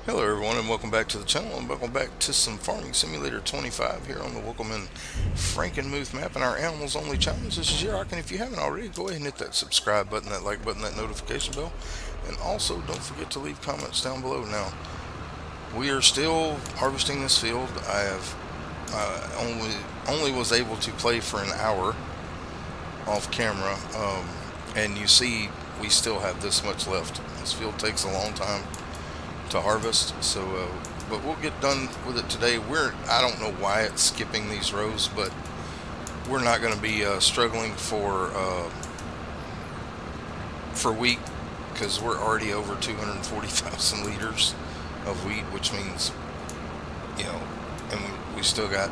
Hello everyone and welcome back to the channel and welcome back to some Farming Simulator 25 here on the Welcome Frankenmuth map and our animals only challenge. This is Yurok, and if you haven't already, go ahead and hit that subscribe button, that like button, that notification bell, and also don't forget to leave comments down below. Now, we are still harvesting this field. I have only was able to play for an hour off camera, and you see we still have this much left. This field takes a long time to harvest, so but we'll get done with it today. I don't know why it's skipping these rows, but we're not going to be struggling for wheat, because we're already over 240,000 liters of wheat, which means, and we still got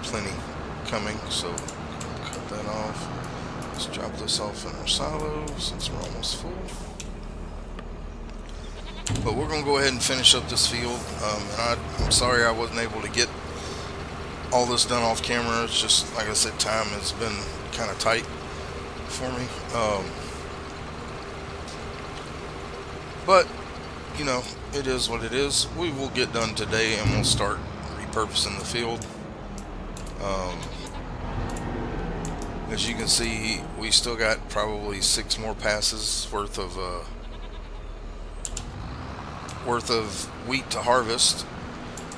plenty coming. So cut that off. Let's drop this off in our silo since we're almost full. But we're going to go ahead and finish up this field. And I'm sorry I wasn't able to get all this done off camera. It's just, like I said, time has been kind of tight for me. But, it is what it is. We will get done today and we'll start repurposing the field. As you can see, we still got probably 6 more passes worth of wheat to harvest,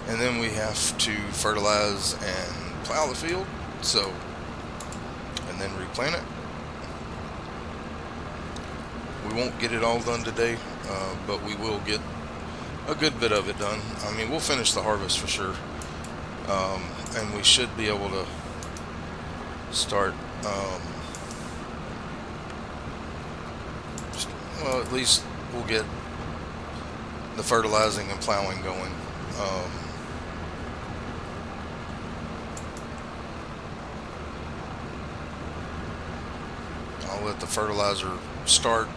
and then we have to fertilize and plow the field, and then replant it. We won't get it all done today, but we will get a good bit of it done. I mean, we'll finish the harvest for sure, and we should be able to start, well, at least we'll get the fertilizing and plowing going. I'll let the fertilizer start,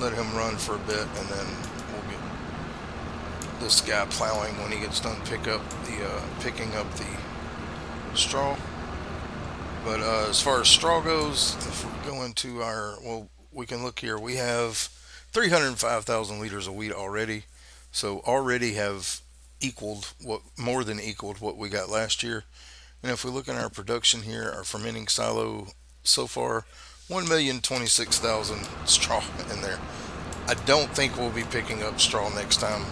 let him run for a bit, and then we'll get this guy plowing when he gets done picking up the straw. But as far as straw goes, if we go into we can look here. We have 305,000 liters of wheat already. So already have more than equaled what we got last year. And if we look at our production here, our fermenting silo so far, 1,026,000 straw in there. I don't think we'll be picking up straw next time.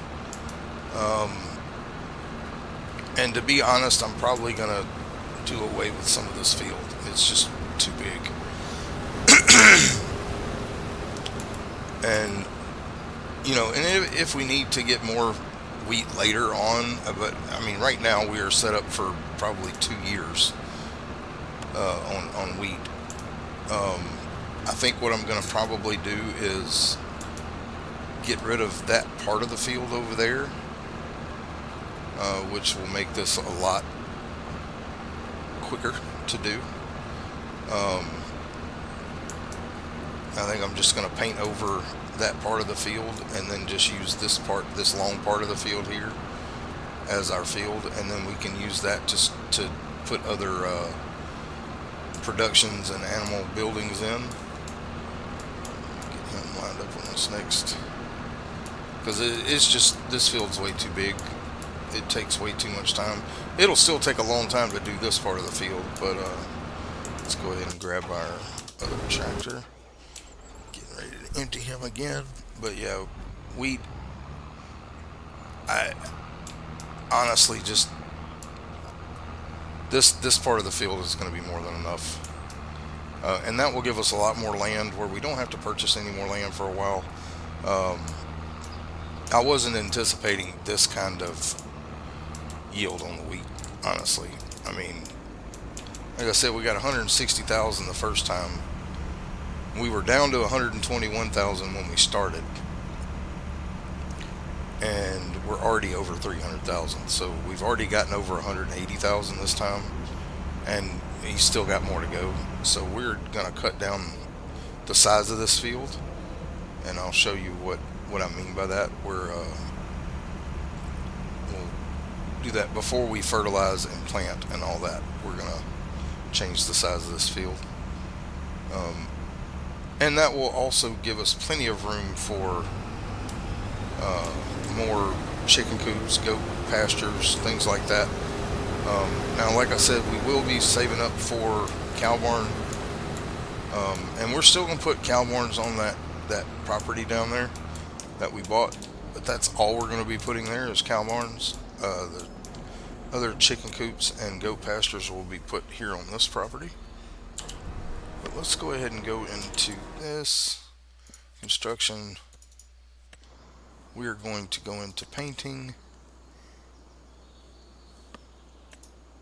And to be honest, I'm probably gonna do away with some of this field. It's just too big. And and if we need to get more wheat later on, but I mean, right now we are set up for probably 2 years on wheat. I think what I'm going to probably do is get rid of that part of the field over there, which will make this a lot quicker to do. I think I'm just going to paint over that part of the field and then just use this long part of the field here as our field, and then we can use that to put other productions and animal buildings in. Get him lined up on this next, because it's just, this field's way too big. It takes way too much time. It'll still take a long time to do this part of the field, but let's go ahead and grab our other tractor. Ready to empty him again. But yeah, wheat, I honestly just, this part of the field is going to be more than enough, and that will give us a lot more land where we don't have to purchase any more land for a while. I wasn't anticipating this kind of yield on the wheat, honestly. I mean, like I said, we got 160,000 the first time. We were down to 121,000 when we started, and we're already over 300,000. So we've already gotten over 180,000 this time, and he's still got more to go. So we're going to cut down the size of this field, and I'll show you what I mean by that. We'll do that before we fertilize and plant and all that. We're going to change the size of this field. And that will also give us plenty of room for more chicken coops, goat pastures, things like that. Now, like I said, we will be saving up for cow barn, and we're still gonna put cow barns on that property down there that we bought. But that's all we're gonna be putting there is cow barns. The other chicken coops and goat pastures will be put here on this property. But let's go ahead and go into this construction. We are going to go into painting,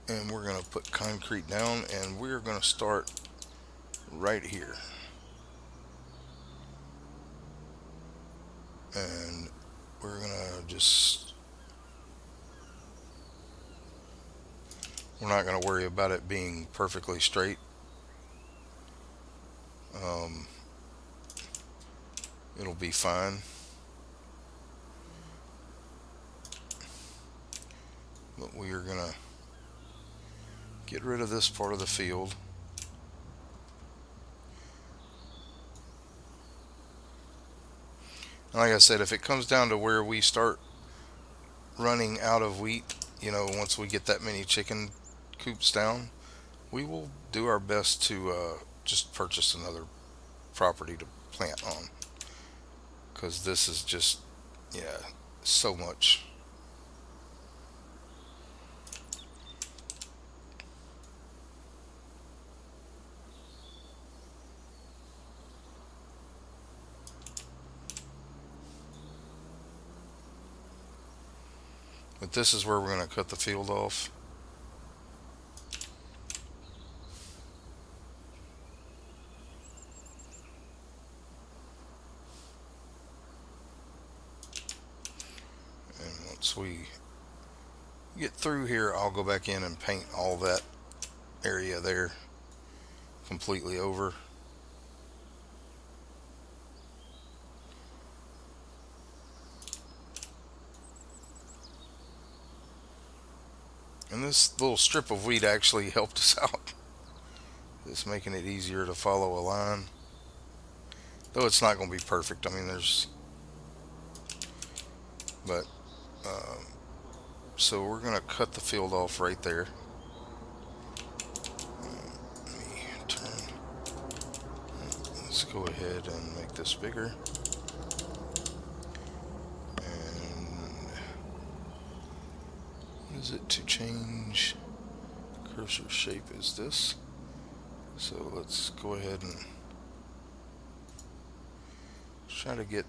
and we're going to put concrete down, and we're going to start right here. And we're going to just, we're not going to worry about it being perfectly straight. Um, it'll be fine. But we are going to get rid of this part of the field. And like I said, if it comes down to where we start running out of wheat, once we get that many chicken coops down, we will do our best to just purchase another property to plant on. Because this is just, yeah, so much. But this is where we're going to cut the field off. And once we get through here, I'll go back in and paint all that area there completely over. And this little strip of wheat actually helped us out. It's making it easier to follow a line. Though it's not going to be perfect. I mean, but, um, so we're going to cut the field off right there. Let me turn. Let's go ahead and make this bigger. And what is it to change cursor shape is this? So let's go ahead and try to get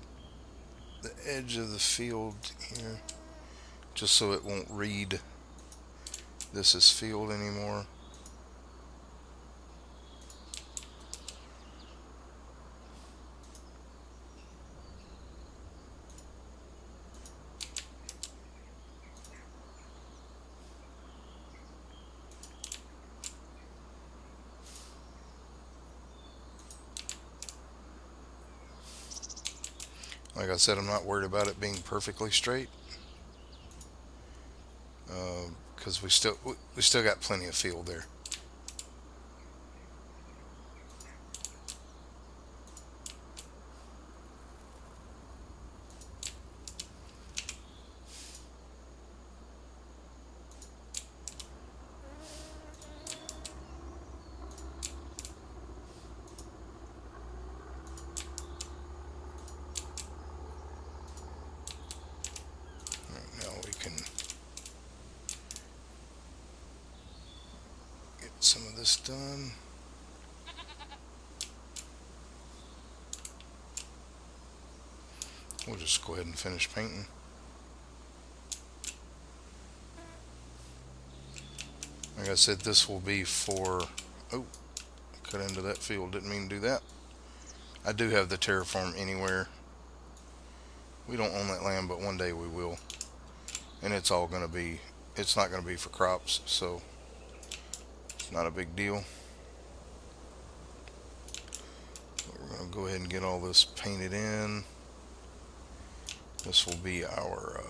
the edge of the field here, just so it won't read this is field anymore. Like I said, I'm not worried about it being perfectly straight, because we still got plenty of field there. Right, now we can get some of this done. We'll just go ahead and finish painting. Like I said, this will be for, oh, cut into that field, didn't mean to do that. I do have the terraform anywhere. We don't own that land, but one day we will. And it's not going to be for crops, so it's not a big deal. We're going to go ahead and get all this painted in. This will be our,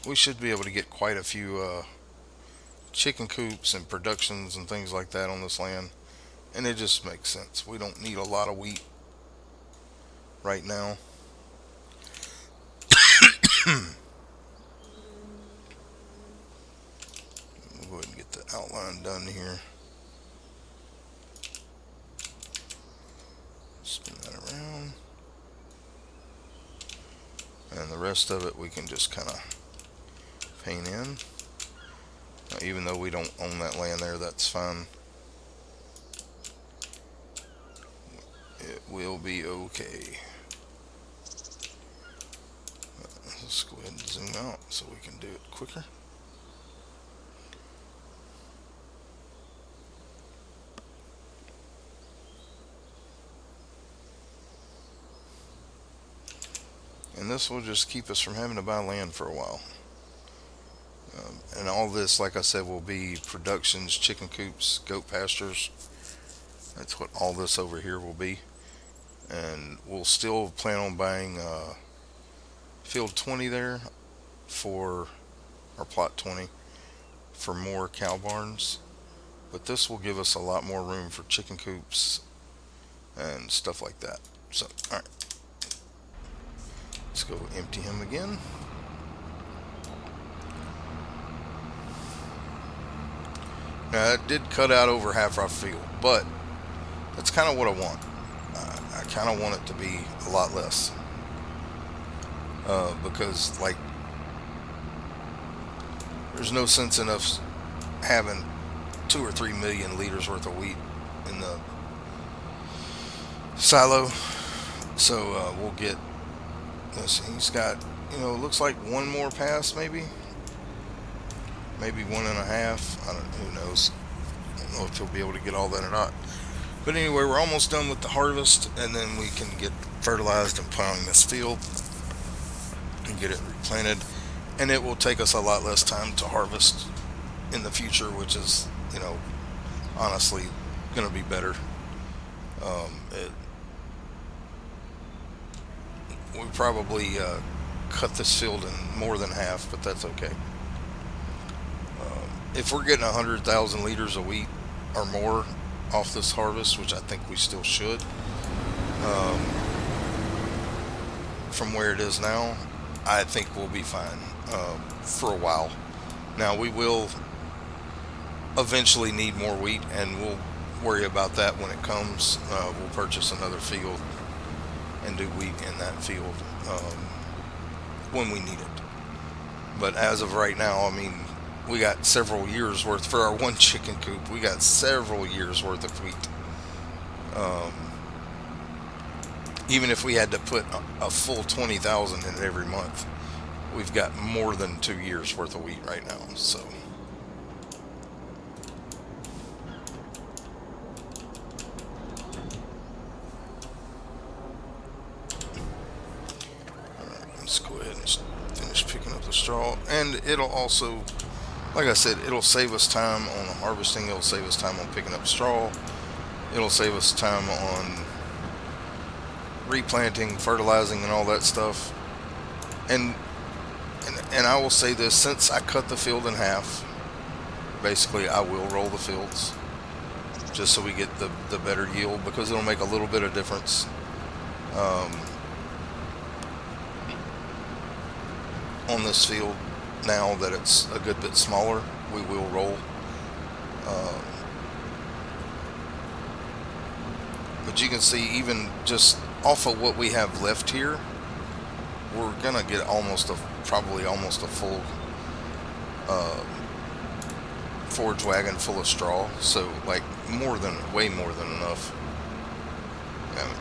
we should be able to get quite a few chicken coops and productions and things like that on this land. And it just makes sense. We don't need a lot of wheat right now. and done here. Spin that around. And the rest of it we can just kind of paint in. Now, even though we don't own that land there, that's fine. It will be okay. Let's go ahead and zoom out so we can do it quicker. And this will just keep us from having to buy land for a while. And all this, like I said, will be productions, chicken coops, goat pastures. That's what all this over here will be. And we'll still plan on buying field 20 there for, or plot 20 for more cow barns. But this will give us a lot more room for chicken coops and stuff like that. So, alright. Let's go empty him again. Now that did cut out over half our field, but that's kind of what I want. I kind of want it to be a lot less. Because, like, there's no sense in us having 2 or 3 million liters worth of wheat in the silo. So we'll get this. He's got, looks like one more pass, maybe 1.5. Who knows? I don't know if he'll be able to get all that or not. But anyway, we're almost done with the harvest, and then we can get fertilized and plowing this field and get it replanted. And it will take us a lot less time to harvest in the future, which is, honestly going to be better. We probably cut this field in more than half, but that's okay. If we're getting 100,000 liters of wheat or more off this harvest, which I think we still should, from where it is now, I think we'll be fine for a while. Now, we will eventually need more wheat, and we'll worry about that when it comes. We'll purchase another field and do wheat in that field when we need it. But as of right now, I mean, we got several years worth for our one chicken coop. We got several years worth of wheat. Even if we had to put a full 20,000 in it every month, we've got more than 2 years worth of wheat right now. So, alright, let's go ahead and finish picking up the straw. And it'll also, like I said, it'll save us time on harvesting. It'll save us time on picking up straw. It'll save us time on replanting, fertilizing, and all that stuff. And I will say this, since I cut the field in half, basically I will roll the fields just so we get the better yield, because it'll make a little bit of difference. On this field, now that it's a good bit smaller, we will roll. But you can see, even just off of what we have left here, we're gonna get probably almost a full forage wagon full of straw. So, like, way more than enough. And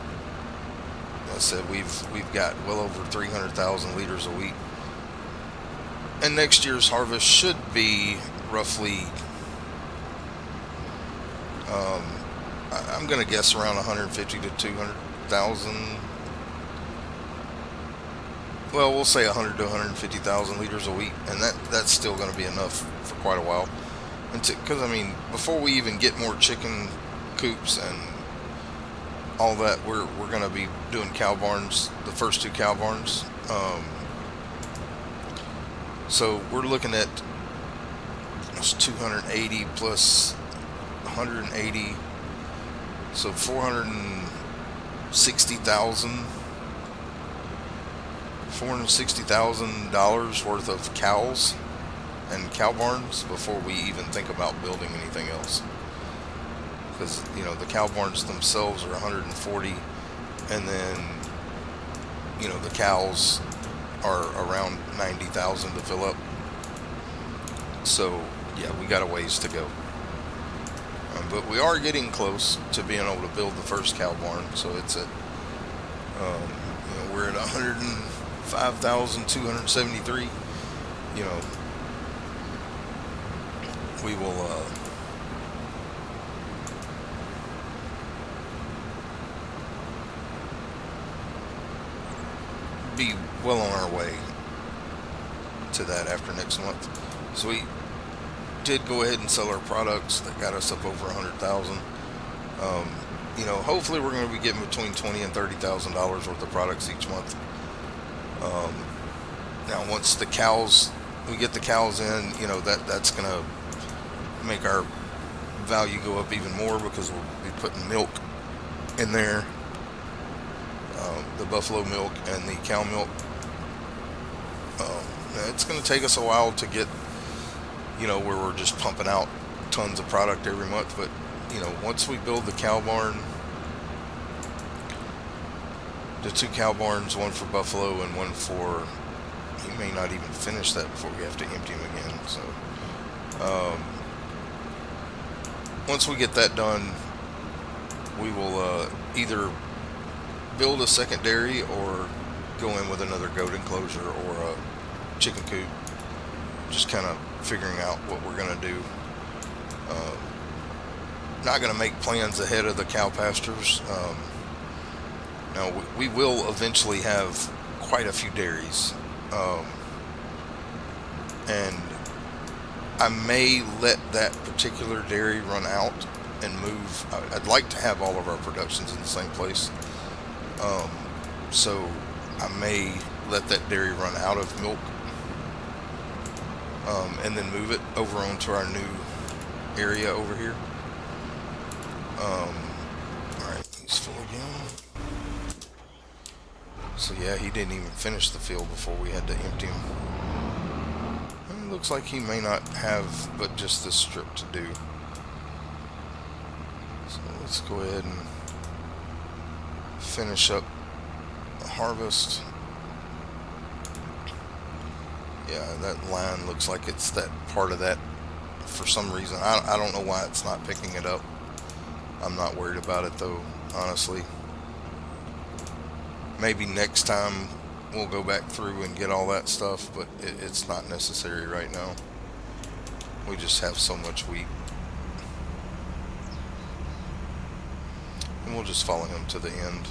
like I said, we've got well over 300,000 liters of wheat. And next year's harvest should be roughly, I'm going to guess around 150 to 200,000. Well, we'll say 100 to 150,000 liters of wheat, and that's still going to be enough for quite a while. Because, I mean, before we even get more chicken coops and all that, we're going to be doing cow barns, the first 2 cow barns. So we're looking at 280 plus 180, so $460,000 worth of cows and cow barns before we even think about building anything else. Because the cow barns themselves are 140, and then the cows are around 90,000 to fill up. So yeah, we got a ways to go. But we are getting close to being able to build the first cow barn. So it's at we're at 105,273. You know, we will be well on our way to that after next month. So we did go ahead and sell our products that got us up over 100,000. Hopefully we're going to be getting between $20,000 and $30,000 worth of products each month. Now, once we get the cows in, that's going to make our value go up even more, because we'll be putting milk in there, the buffalo milk and the cow milk. It's going to take us a while to get, where we're just pumping out tons of product every month. But, once we build the cow barn, the 2 cow barns, one for buffalo and one for, he may not even finish that before we have to empty him again. So, once we get that done, we will either build a second dairy or go in with another goat enclosure or a chicken coop. Just kind of figuring out what we're going to do. Not going to make plans ahead of the cow pastures. Now, we will eventually have quite a few dairies. And I may let that particular dairy run out and move. I'd like to have all of our productions in the same place. So I may let that dairy run out of milk, and then move it over onto our new area over here. Alright, he's full again. So yeah, he didn't even finish the field before we had to empty him. It looks like he may not have but just this strip to do. So let's go ahead and finish up the harvest. Yeah, that line looks like it's that part of that for some reason. I don't know why it's not picking it up. I'm not worried about it though, honestly. Maybe next time we'll go back through and get all that stuff, but it's not necessary right now. We just have so much wheat. And we'll just follow him to the end.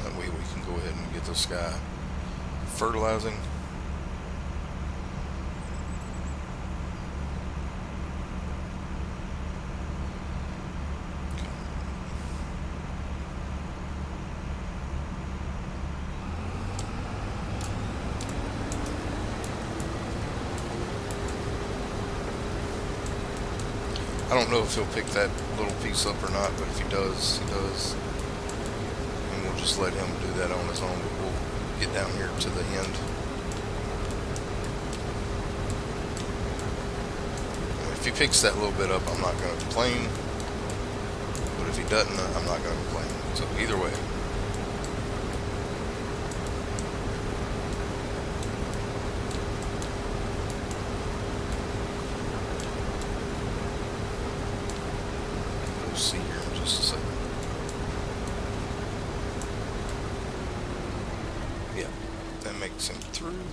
That way we can go ahead and get this guy fertilizing. I don't know if he'll pick that little piece up or not, but if he does, he does. And we'll just let him do that on his own, but we'll get down here to the end. If he picks that little bit up, I'm not going to complain. But if he doesn't, I'm not going to complain. So either way. We'll see here in just a second. Yeah, that makes him through.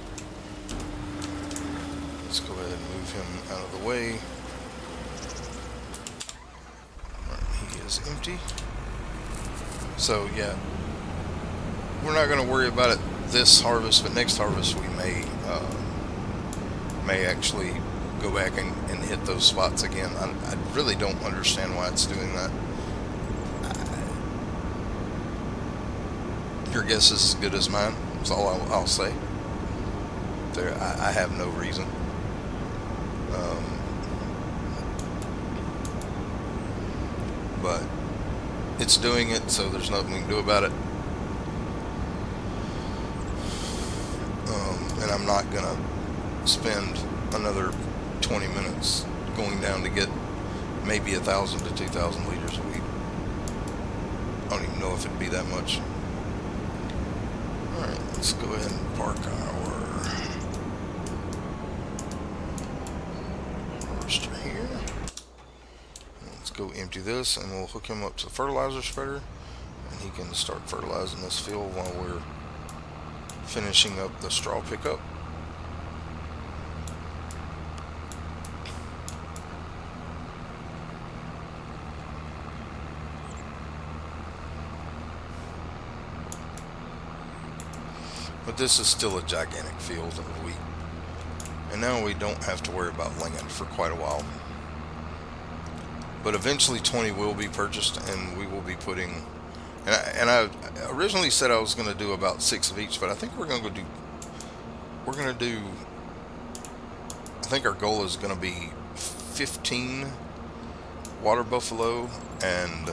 Let's go ahead and move him out of the way. Alright, he is empty. So yeah, we're not going to worry about it this harvest, but next harvest we may actually go back and hit those spots again. I really don't understand why it's doing that. Your guess is as good as mine. That's all I'll say. I have no reason. but it's doing it, so there's nothing we can do about it. And I'm not gonna spend another 20 minutes going down to get maybe 1,000 to 2,000 liters a week. I don't even know if it'd be that much. Alright, let's go ahead and park our harvester here. Let's go empty this, and we'll hook him up to the fertilizer spreader, and he can start fertilizing this field while we're finishing up the straw pickup. But this is still a gigantic field of wheat, and now we don't have to worry about land for quite a while. But eventually 20 will be purchased, and we will be putting, and I originally said I was going to do about 6 of each, but I think we're going to do, I think our goal is going to be 15 water buffalo and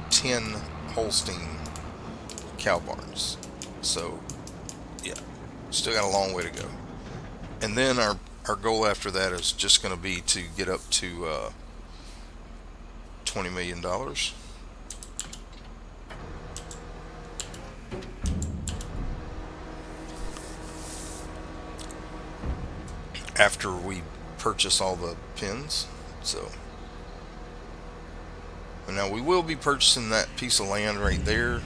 10 Holstein cow barns. So yeah, still got a long way to go. And then our goal after that is just going to be to get up to $20 million. After we purchase all the pins. So, and now we will be purchasing that piece of land right there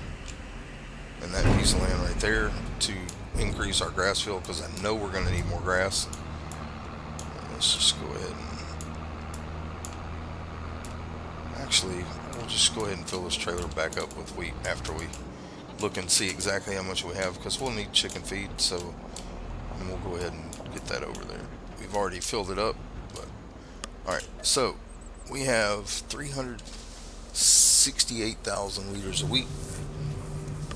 and that piece of land right there to increase our grass field, because I know we're going to need more grass. Let's just go ahead and actually we'll just go ahead and fill this trailer back up with wheat after we look and see exactly how much we have, because we'll need chicken feed. So, and we'll go ahead and get that over there. We've already filled it up, but alright, so we have 368,000 liters a week.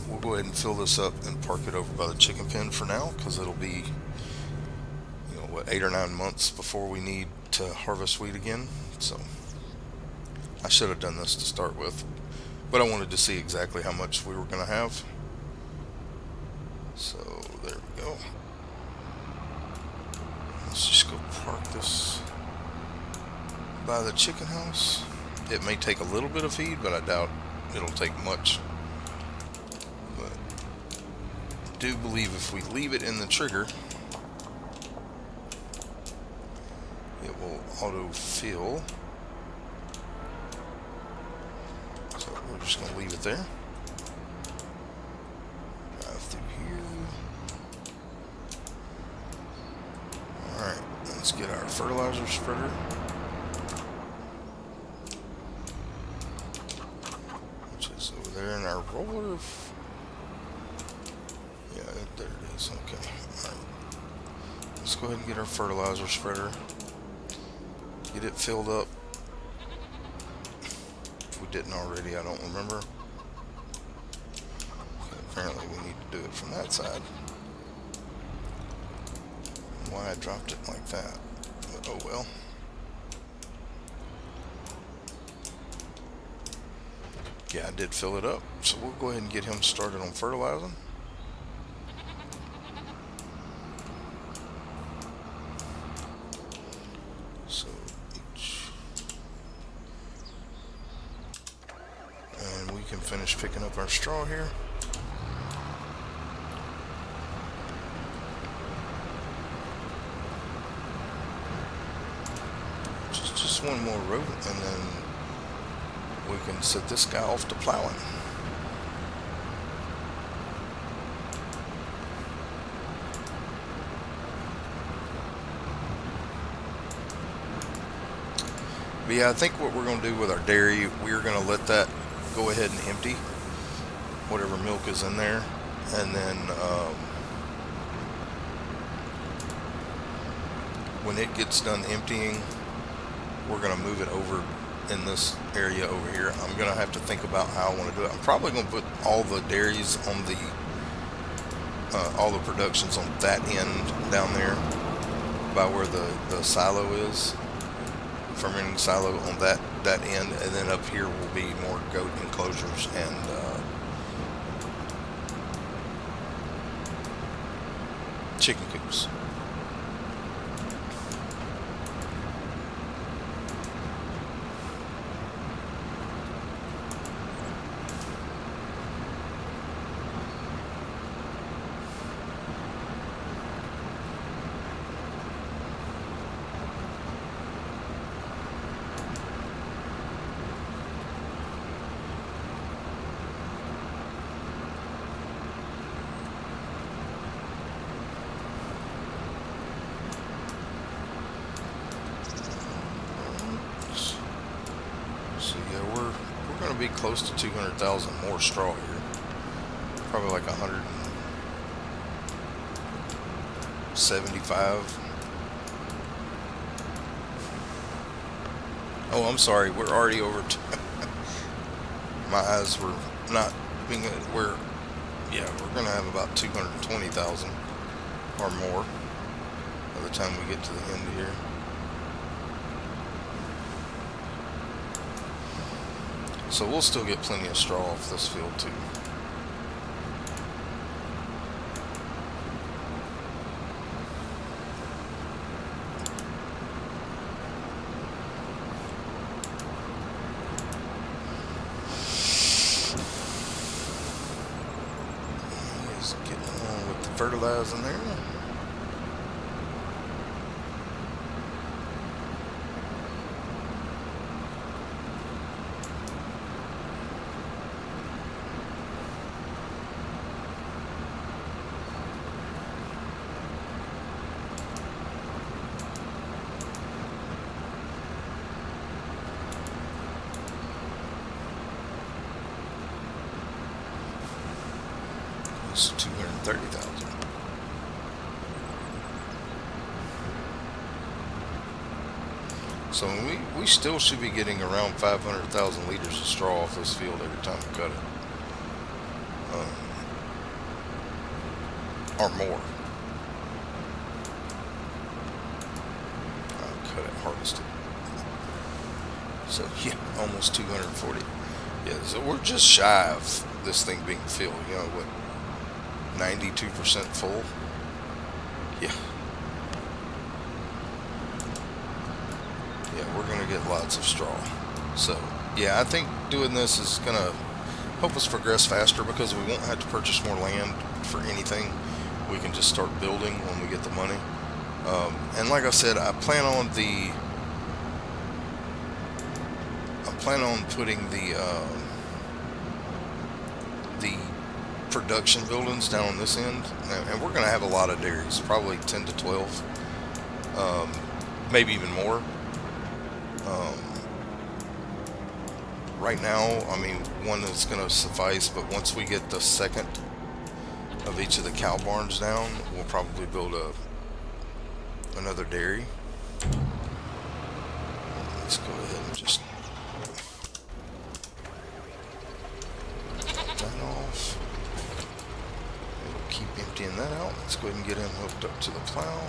We'll go ahead and fill this up and park it over by the chicken pen for now, because it'll be, 8 or 9 months before we need to harvest wheat again. So I should have done this to start with, but I wanted to see exactly how much we were going to have. So there we go. Let's just go park this by the chicken house. It may take a little bit of feed, but I doubt it'll take much. But I do believe if we leave it in the trigger, it will auto-fill. So we're just going to leave it there. Drive through here. Alright, let's get our fertilizer spreader. Which is over there in our roller. Yeah, there it is. Okay. Alright. Let's go ahead and get our fertilizer spreader. Get it filled up. If we didn't already, I don't remember. Okay, apparently we need to do it from that side. Why I dropped it like that, but oh well. Yeah, I did fill it up, so we'll go ahead and get him started on fertilizing. So and we can finish picking up our straw here. Just one more row, and then we can set this guy off to plowing. But yeah, I think what we're going to do with our dairy, we're going to let that go ahead and empty whatever milk is in there, and then when it gets done emptying, we're going to move it over in this area over here. I'm going to have to think about how I want to do it. I'm probably going to put all the dairies on the all the productions on that end down there by where the silo is fermenting silo on that end, and then up here will be more goat enclosures and chicken coops. So yeah, we're going to be close to 200,000 more straw here. Probably like 175. Oh, I'm sorry. We're already over. My eyes were not being. We're going to have about 220,000 or more by the time we get to the end here. So we'll still get plenty of straw off this field too. He's getting on with the fertilizing there. It's 230,000. So we still should be getting around 500,000 liters of straw off this field every time we cut it, or more. I'll cut it, harvest it. So yeah, almost 240. Yeah, so we're just shy of this thing being filled. You know what? 92% full. Yeah. Yeah, we're gonna get lots of straw. So yeah, I think doing this is gonna help us progress faster because we won't have to purchase more land for anything. We can just start building when we get the money. And like I said, I plan on putting the production buildings down on this end, and we're going to have a lot of dairies, probably 10 to 12, maybe even more. Right now, I mean, one is going to suffice, but once we get the second of each of the cow barns down, we'll probably build another dairy. Let's go ahead and just cut that off. We'll keep emptying that out. Let's go ahead and get him hooked up to the plow.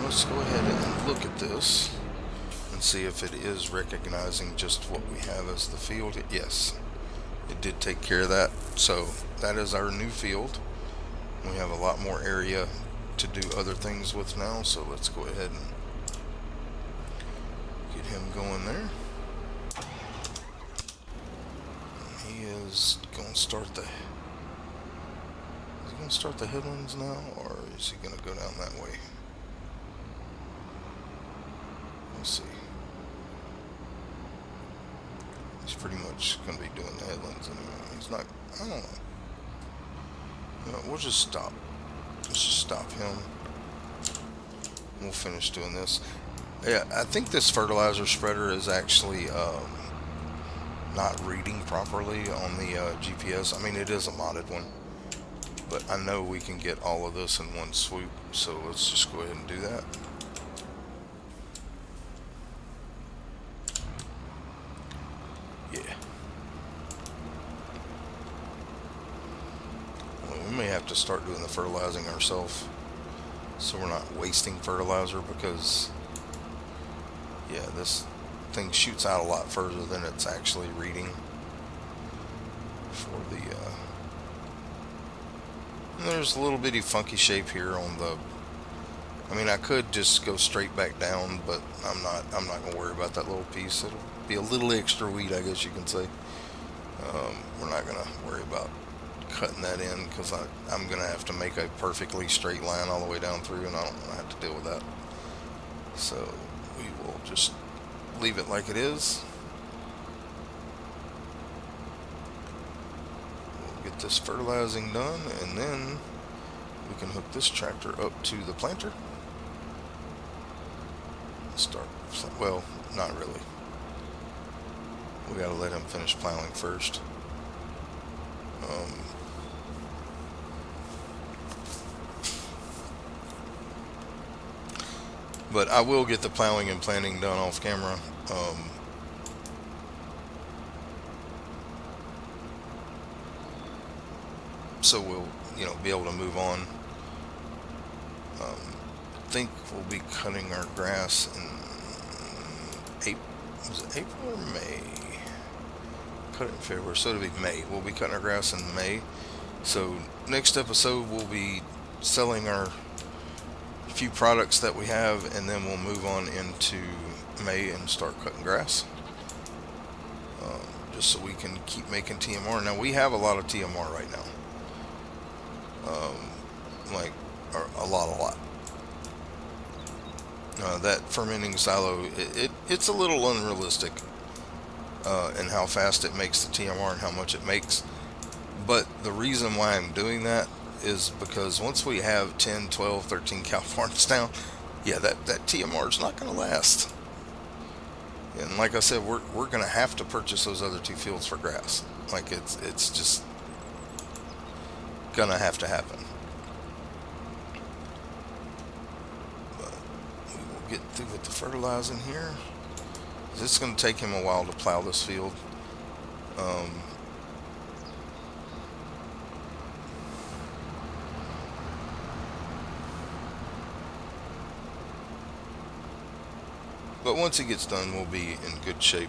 Let's go ahead and look at this and see if it is recognizing just what we have as the field. Yes, it did take care of that. So that is our new field. We have a lot more area to do other things with now, so let's go ahead and get him going there. He is going to start the headlands now, or is he going to go down that way? Let's see. He's pretty much going to be doing the headlands anyway. He's not, I don't know. You know, we'll just stop. Let's just stop him. We'll finish doing this. Yeah, I think this fertilizer spreader is actually not reading properly on the GPS. I mean, it is a modded one, but I know we can get all of this in one swoop, so let's just go ahead and do that. to start doing the fertilizing ourselves, so we're not wasting fertilizer, because yeah, this thing shoots out a lot further than it's actually reading for the and there's a little bitty funky shape here on the, I mean, I could just go straight back down, but I'm not gonna worry about that little piece. It'll be a little extra weed, I guess you can say. We're not gonna worry about cutting that in, because I'm gonna have to make a perfectly straight line all the way down through, and I don't want to have to deal with that. So we will just leave it like it is. We'll get this fertilizing done, and then we can hook this tractor up to the planter. Start, well, not really. We gotta let him finish plowing first. But I will get the plowing and planting done off camera. So we'll, be able to move on. I think we'll be cutting our grass in April. Was it April or May? Cut it in February, so it'll be May. We'll be cutting our grass in May. So next episode we'll be selling our few products that we have, and then we'll move on into May and start cutting grass. Just so we can keep making TMR. Now we have a lot of TMR right now. Like a lot. That fermenting silo, it's a little unrealistic in how fast it makes the TMR and how much it makes. But the reason why I'm doing that is because once we have 10, 12, 13 cow farms down, yeah, that TMR is not going to last. And like I said, we're going to have to purchase those other 2 fields for grass. Like it's just going to have to happen. But we will get through with the fertilizing here. It's going to take him a while to plow this field. But once he gets done, we'll be in good shape.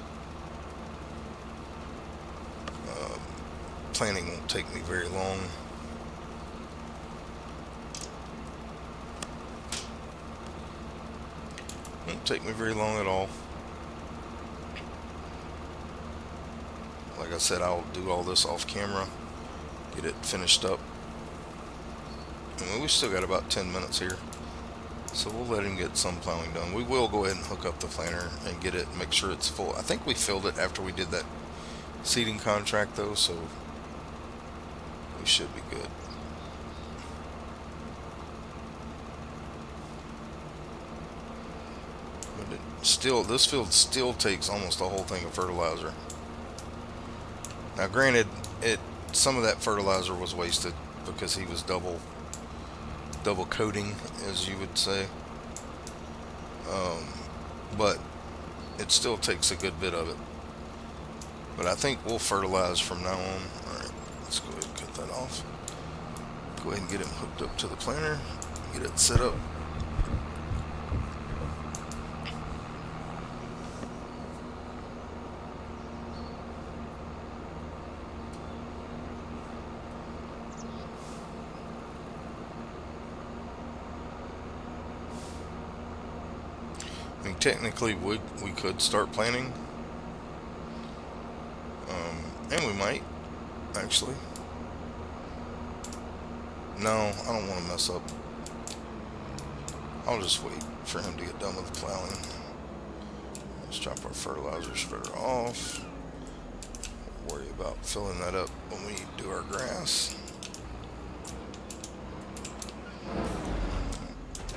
Planting won't take me very long. Won't take me very long at all. Like I said, I'll do all this off camera, get it finished up. And we still got about 10 minutes here. So we'll let him get some plowing done. We will go ahead and hook up the planter and get it, make sure it's full. I think we filled it after we did that seeding contract though, so we should be good. But this field still takes almost the whole thing of fertilizer. Now granted, some of that fertilizer was wasted because he was double coating, as you would say, but it still takes a good bit of it. But I think we'll fertilize from now on. Alright, let's go ahead and cut that off. Go ahead and get him hooked up to the planter, get it set up. I mean, technically we could start planting, and we might actually. No, I don't want to mess up. I'll just wait for him to get done with the plowing. Let's chop our fertilizer spreader off. We'll worry about filling that up when we do our grass.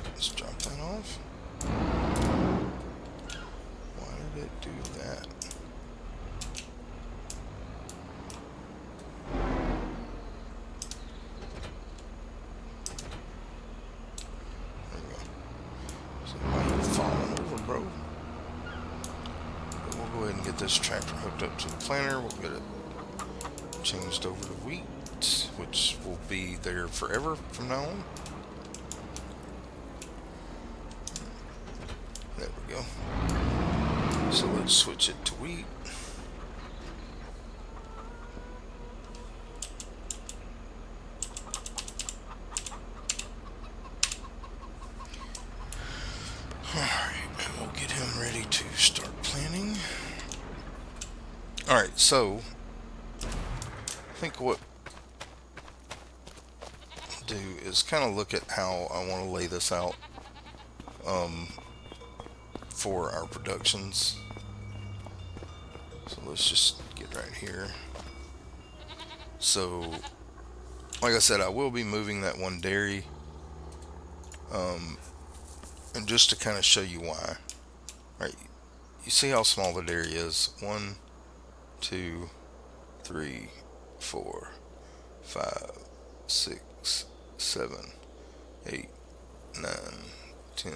Let's drop that off. Why did it do that? There we go. So why are you falling over, bro? But we'll go ahead and get this tractor hooked up to the planter. We'll get it changed over to wheat. 8, which will be there forever from now on. There we go. So let's switch it to wheat. Alright, and we'll get him ready to start planting. Alright, so I think what I'll do is kind of look at how I want to lay this out for our productions. So let's just get right here. So, like I said, I will be moving that one dairy, and just to kind of show you why. Right, you see how small the dairy is? 1, 2, 3, 4, 5, 6, 7, 8, 9, 10,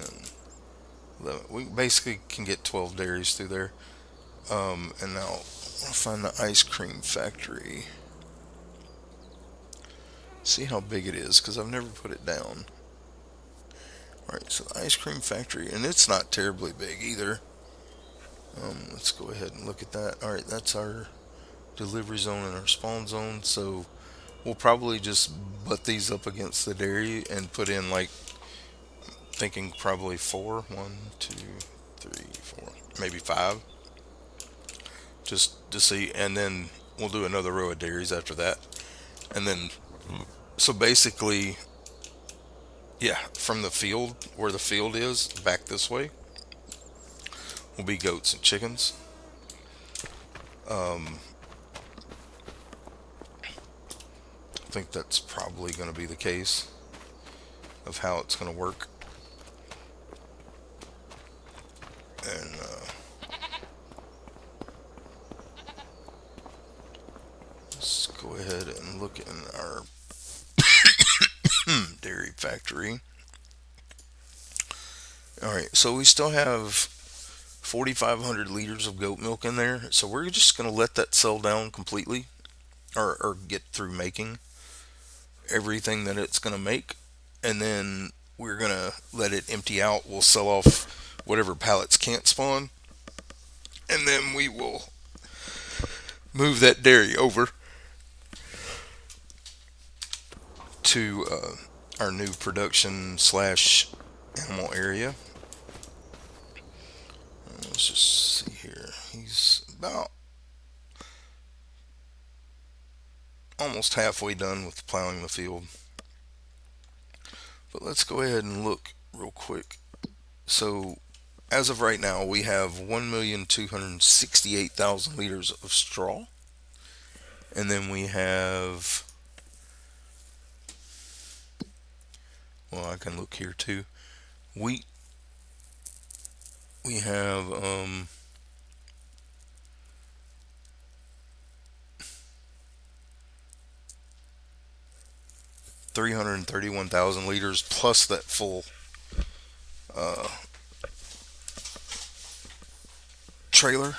11. We basically can get 12 dairies through there. And now I'll find the ice cream factory. See how big it is, because I've never put it down. Alright, so the ice cream factory, and it's not terribly big either. Let's go ahead and look at that. Alright, that's our delivery zone and our spawn zone. So we'll probably just butt these up against the dairy and put in, like, thinking probably 4. 1, 2, 3, 4, maybe 5. Just to see, and then we'll do another row of dairies after that. And then, so basically, yeah, from the field, where the field is, back this way, will be goats and chickens. I think that's probably going to be the case of how it's going to work. And let's go ahead and look in our dairy factory. Alright, so we still have 4,500 liters of goat milk in there. So we're just going to let that sell down completely, or get through making everything that it's going to make. And then we're going to let it empty out. We'll sell off whatever pallets can't spawn. And then we will move that dairy over to our new production slash animal area. Let's just see here. He's about almost halfway done with plowing the field. But let's go ahead and look real quick. So as of right now, we have 1,268,000 liters of straw. And then we have, well, I can look here too. Wheat. We have 331,000 liters plus that full trailer.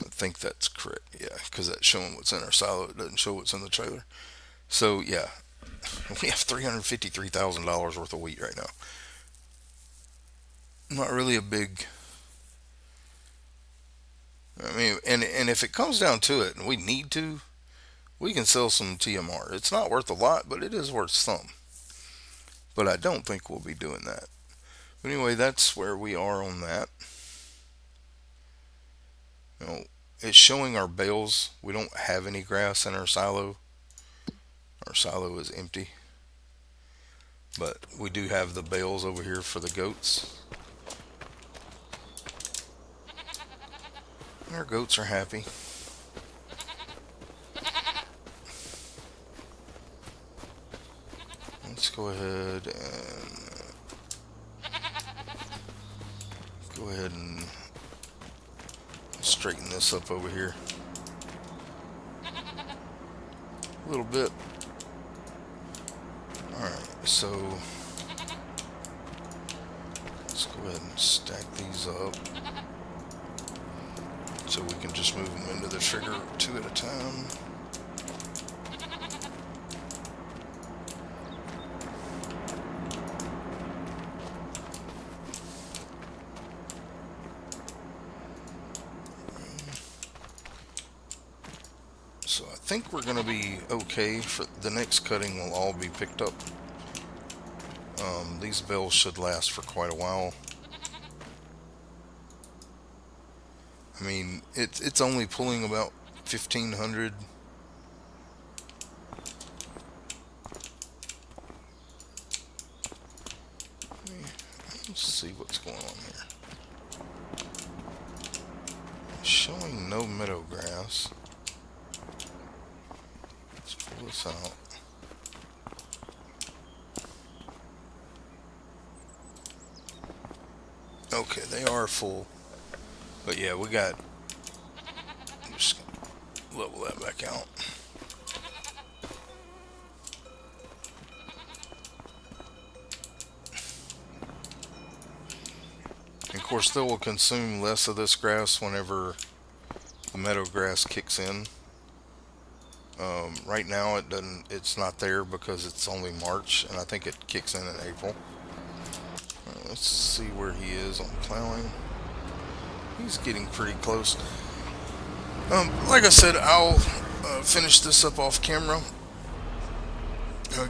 I think that's correct, yeah, because that's showing what's in our silo. It doesn't show what's in the trailer. So yeah, we have $353,000 worth of wheat right now. Not really a big, I mean, and if it comes down to it and we need to, we can sell some TMR. It's not worth a lot, but it is worth some. But I don't think we'll be doing that. But anyway, that's where we are on that. You know, it's showing our bales. We don't have any grass in our silo. Our silo is empty. But we do have the bales over here for the goats. And our goats are happy. Let's go ahead and straighten this up over here a little bit. Alright, so let's go ahead and stack these up so we can just move them into the trigger 2 at a time. think we're going to be okay. For the next cutting will all be picked up. These bales should last for quite a while. I mean, it's only pulling about 1,500. Let's see what's going on here. Showing no meadow grass. Let's pull this out. Okay, they are full. But yeah, we got. I'm just gonna level that back out. And of course, they will consume less of this grass whenever the meadow grass kicks in. Right now, it doesn't. It's not there because it's only March, and I think it kicks in April. Let's see where he is on plowing. He's getting pretty close. Like I said, I'll finish this up off camera.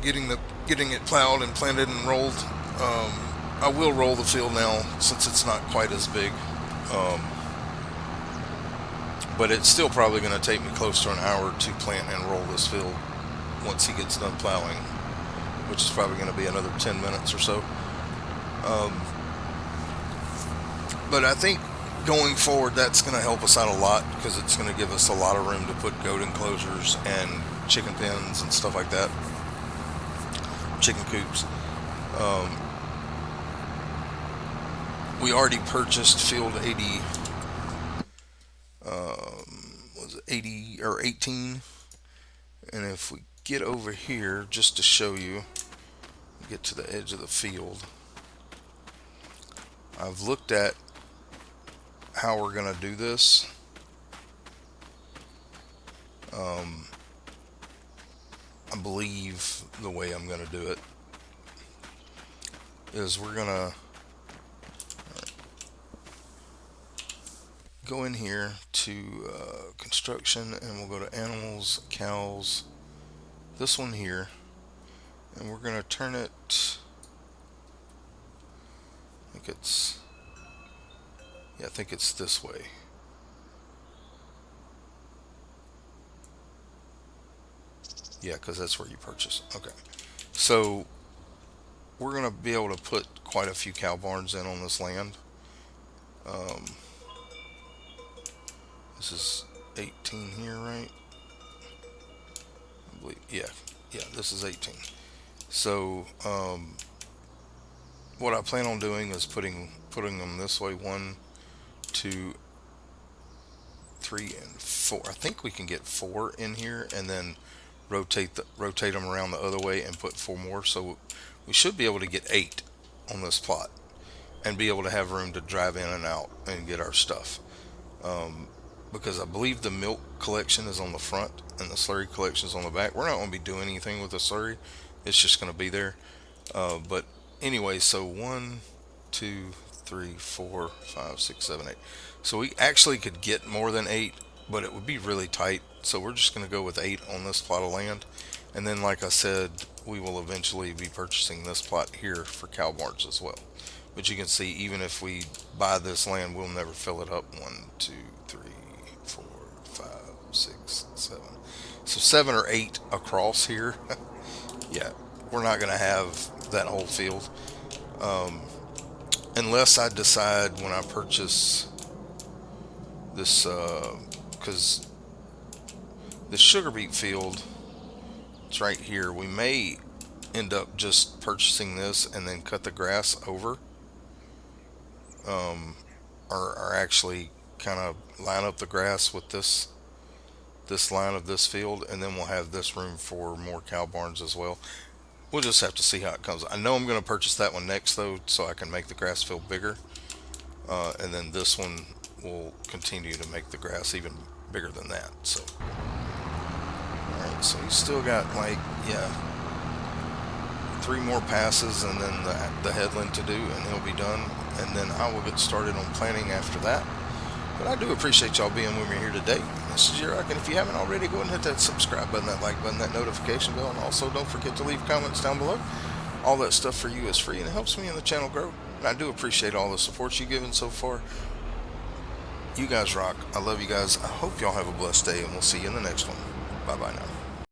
Getting it plowed and planted and rolled. I will roll the field now since it's not quite as big. Um, but it's still probably going to take me close to an hour to plant and roll this field once he gets done plowing, which is probably going to be another 10 minutes or so. But I think going forward, that's going to help us out a lot because it's going to give us a lot of room to put goat enclosures and chicken pens and stuff like that, chicken coops. Um, we already purchased field 80, was it 80 or 18? And if we get over here, just to show you, get to the edge of the field, I've looked at how we're going to do this. I believe the way I'm going to do it is we're going to go in here to construction, and we'll go to animals, cows, this one here, and we're going to turn it, I think it's this way. Yeah, because that's where you purchase. Okay. So we're going to be able to put quite a few cow barns in on this land. Um, this is 18 here, right? I believe, yeah, this is 18. So what I plan on doing is putting them this way: 1, 2, 3, and 4. I think we can get 4 in here, and then rotate them around the other way and put 4 more. So we should be able to get 8 on this plot and be able to have room to drive in and out and get our stuff. Because I believe the milk collection is on the front and the slurry collection is on the back. We're not going to be doing anything with the slurry. It's just going to be there. But anyway, so 1, 2, 3, 4, 5, 6, 7, 8. So we actually could get more than 8, but it would be really tight. So we're just going to go with 8 on this plot of land. And then, like I said, we will eventually be purchasing this plot here for cow barns as well. But you can see, even if we buy this land, we'll never fill it up. 1, 2, 3, 4, 5, 6, 7. So 7 or 8 across here. Yeah, we're not going to have that whole field. Unless I decide when I purchase this, because the sugar beet field, it's right here. We may end up just purchasing this and then cut the grass over, or actually kind of line up the grass with this line of this field, and then we'll have this room for more cow barns as well. We'll just have to see how it comes. I know I'm going to purchase that one next, though, so I can make the grass field bigger, and then this one will continue to make the grass even bigger than that. So alright, so he's still got, like, 3 more passes and then the headland to do, and he'll be done. And then I will get started on planting after that. But I do appreciate y'all being with me here today. This is Rock, and if you haven't already, go ahead and hit that subscribe button, that like button, that notification bell, and also don't forget to leave comments down below. All that stuff for you is free, and it helps me and the channel grow. And I do appreciate all the support you've given so far. You guys rock. I love you guys. I hope y'all have a blessed day, and we'll see you in the next one. Bye bye now.